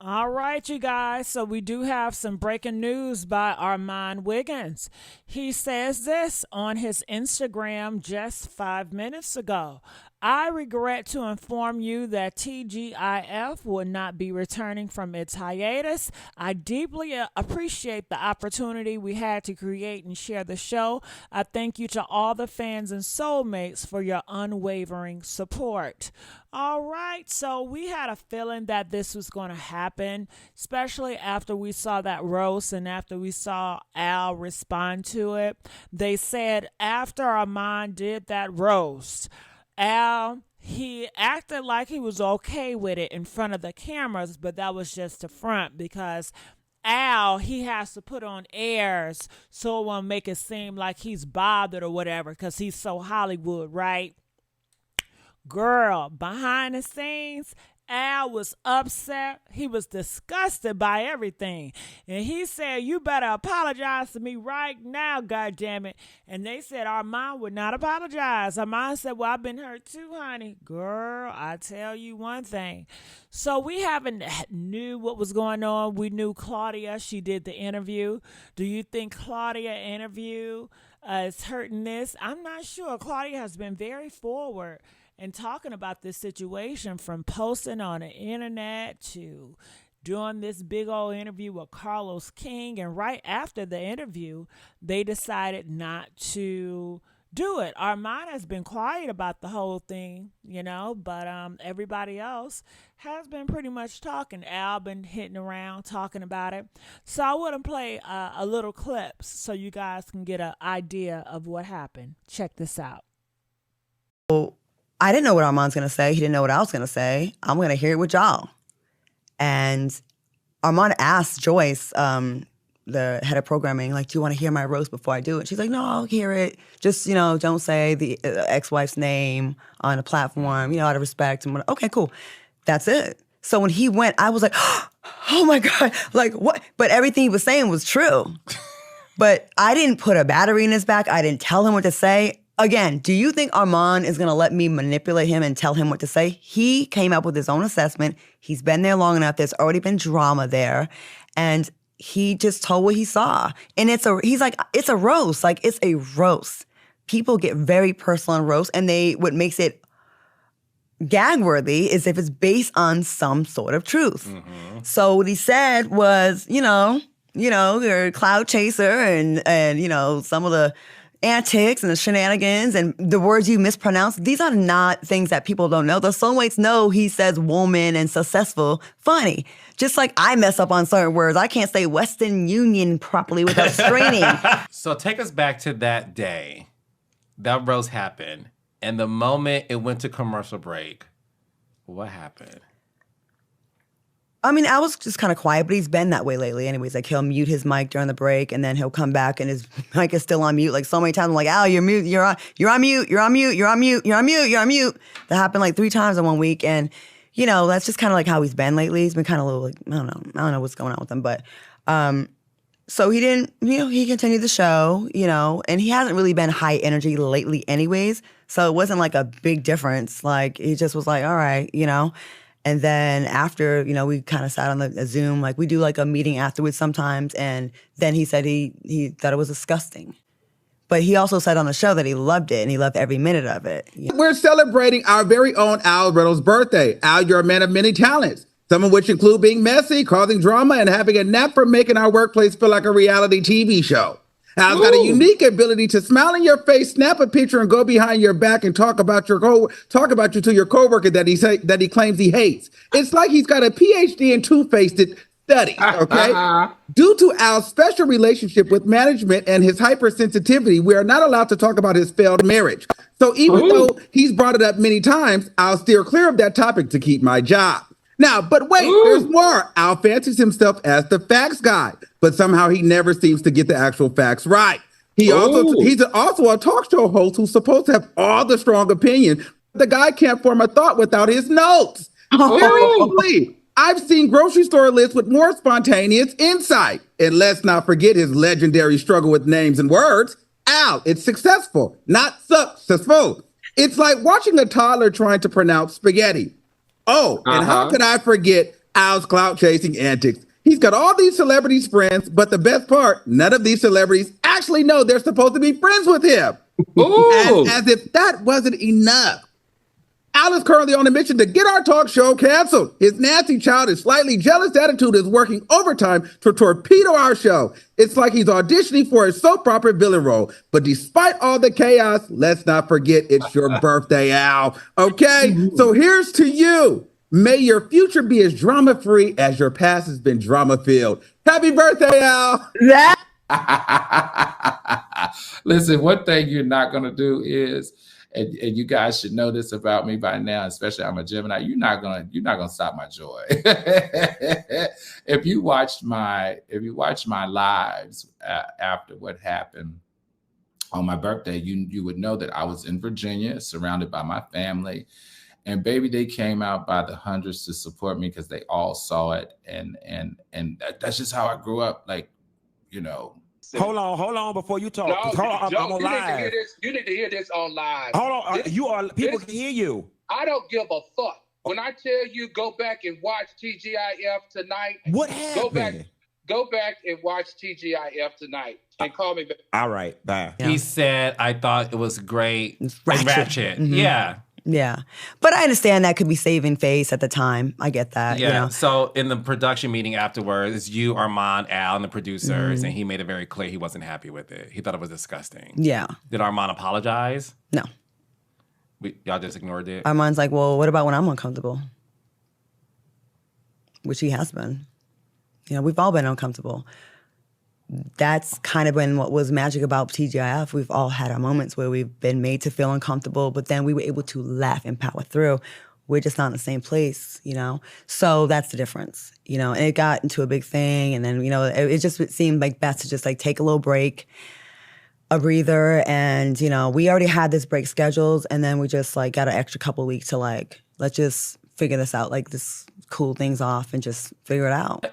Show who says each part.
Speaker 1: All right, you guys. So we do have some breaking news by Armon Wiggins. He says this on his Instagram just 5 minutes ago. I regret to inform you that TGIF will not be returning from its hiatus. I deeply appreciate the opportunity we had to create and share the show. I thank you to all the fans and soulmates for your unwavering support. All right, so we had a feeling that this was going to happen, especially after we saw that roast and after we saw Al respond to it. They said after Armand did that roast, Al, he acted like he was okay with it in front of the cameras, but that was just the front because Al, he has to put on airs so it won't make it seem like he's bothered or whatever because he's so Hollywood, right? Girl, behind the scenes, Al was upset. He was disgusted by everything. And he said, you better apologize to me right now, goddammit. And they said, Armand would not apologize. Armand said, well, I've been hurt too, honey. Girl, I tell you one thing. So we haven't knew what was going on. We knew Claudia. She did the interview. Do you think Claudia interview is hurting this? I'm not sure. Claudia has been very forward and talking about this situation from posting on the internet to doing this big old interview with Carlos King. And right after the interview, they decided not to do it. Armand has been quiet about the whole thing, but everybody else has been pretty much talking. Al been hitting around talking about it. So I want to play a little clips so you guys can get an idea of what happened. Check this out.
Speaker 2: I didn't know what Armand's going to say. He didn't know what I was going to say. I'm going to hear it with y'all. And Armand asked Joyce, the head of programming, like, do you want to hear my roast before I do it? She's like, no, I'll hear it. Just, don't say the ex-wife's name on a platform, out of respect. And okay, cool. That's it. So when he went, I was like, oh my God, like what? But everything he was saying was true. But I didn't put a battery in his back. I didn't tell him what to say. Again, do you think Armand is going to let me manipulate him and tell him what to say? He came up with his own assessment. He's been there long enough. There's already been drama there. And he just told what he saw. And he's like, it's a roast. Like, it's a roast. People get very personal in roast. And what makes it gag worthy is if it's based on some sort of truth. Mm-hmm. So what he said was, you're a cloud chaser and some of the antics and the shenanigans and the words you mispronounce, these are not things that people don't know. The soulmates know he says woman and successful funny. Just like I mess up on certain words. I can't say Western Union properly without straining.
Speaker 3: So take us back to that day. That roast happened. And the moment it went to commercial break, what happened?
Speaker 2: I mean, I was just kind of quiet, but he's been that way lately anyways. Like, he'll mute his mic during the break, and then he'll come back, and his mic is still on mute. Like, so many times, I'm like, Al, you're mute, you're on mute, you're on mute, you're on mute, you're on mute, you're on mute. That happened like 3 times in 1 week, and, that's just kind of like how he's been lately. He's been kind of a little, like, I don't know what's going on with him, but, so he didn't, he continued the show, and he hasn't really been high energy lately anyways, so it wasn't like a big difference. Like, he just was like, all right, And then after, we kind of sat on a Zoom, like we do like a meeting afterwards sometimes. And then he said he thought it was disgusting. But he also said on the show that he loved it and he loved every minute of it.
Speaker 4: We're celebrating our very own Al Reynolds' birthday. Al, you're a man of many talents, some of which include being messy, causing drama, and having a knack for making our workplace feel like a reality TV show. Al's got a unique ability to smile in your face, snap a picture, and go behind your back and talk about you to your coworker that he claims he hates. It's like he's got a PhD in two-faced study. Okay. Due to Al's special relationship with management and his hypersensitivity, we are not allowed to talk about his failed marriage. So even though he's brought it up many times, I'll steer clear of that topic to keep my job. Now, but wait, there's more. Al fancies himself as the facts guy, but somehow he never seems to get the actual facts right. He's also a talk show host who's supposed to have all the strong opinion. The guy can't form a thought without his notes. Seriously, I've seen grocery store lists with more spontaneous insight. And let's not forget his legendary struggle with names and words. Al, it's successful, not successful. It's like watching a toddler trying to pronounce spaghetti. Oh, and how could I forget Al's clout chasing antics. He's got all these celebrities friends, but the best part, none of these celebrities actually know they're supposed to be friends with him.
Speaker 3: Ooh.
Speaker 4: And as if that wasn't enough, Al is currently on a mission to get our talk show canceled. His nasty child and slightly jealous attitude is working overtime to torpedo our show. It's like he's auditioning for a soap opera villain role. But despite all the chaos, let's not forget it's your birthday, Al. Okay? So here's to you. May your future be as drama-free as your past has been drama-filled. Happy birthday, Al.
Speaker 2: That
Speaker 5: Listen, one thing you're not going to do is, and you guys should know this about me by now, especially I'm a Gemini, you're not gonna stop my joy. If you watched my lives after what happened on my birthday, you would know that I was in Virginia, surrounded by my family. And baby, they came out by the hundreds to support me because they all saw it. And that's just how I grew up. Like, you know.
Speaker 6: Hold on before you talk.
Speaker 7: No,
Speaker 6: Hold on,
Speaker 7: Joe,
Speaker 6: I'm on
Speaker 7: you need to
Speaker 6: live.
Speaker 7: hear this. You need to hear this on live.
Speaker 6: Hold on, people
Speaker 7: this-
Speaker 6: can hear you.
Speaker 7: I don't give a fuck. When I tell you go back and watch TGIF tonight,
Speaker 6: What happened?
Speaker 7: go back and watch TGIF tonight and call me back.
Speaker 6: All right, bye.
Speaker 2: Yeah.
Speaker 3: He said, I thought it was great.
Speaker 2: It's
Speaker 3: And
Speaker 2: ratchet.
Speaker 3: ratchet.
Speaker 2: Mhm.
Speaker 3: Yeah.
Speaker 2: Yeah. But I understand that could be saving face at the time. I get that.
Speaker 3: Yeah.
Speaker 2: You know?
Speaker 3: So in the production meeting afterwards, it's you, Armon, Al, and the producers, and he made it very clear he wasn't happy with it. He thought it was disgusting.
Speaker 2: Yeah.
Speaker 3: Did Armon apologize?
Speaker 2: No.
Speaker 3: Y'all just ignored it?
Speaker 2: Armand's like, well, what about when I'm uncomfortable? Which he has been. You know, we've all been uncomfortable. That's kind of been what was magic about TGIF. We've all had our moments where we've been made to feel uncomfortable, but then we were able to laugh and power through. We're just not in the same place, you know? So that's the difference, you know? And it got into a big thing, and then, you know, it seemed like best to just like take a little break, a breather, and, you know, we already had this break scheduled, and then we just like got an extra couple of weeks to like, let's just figure this out, like this cool things off and just figure it out.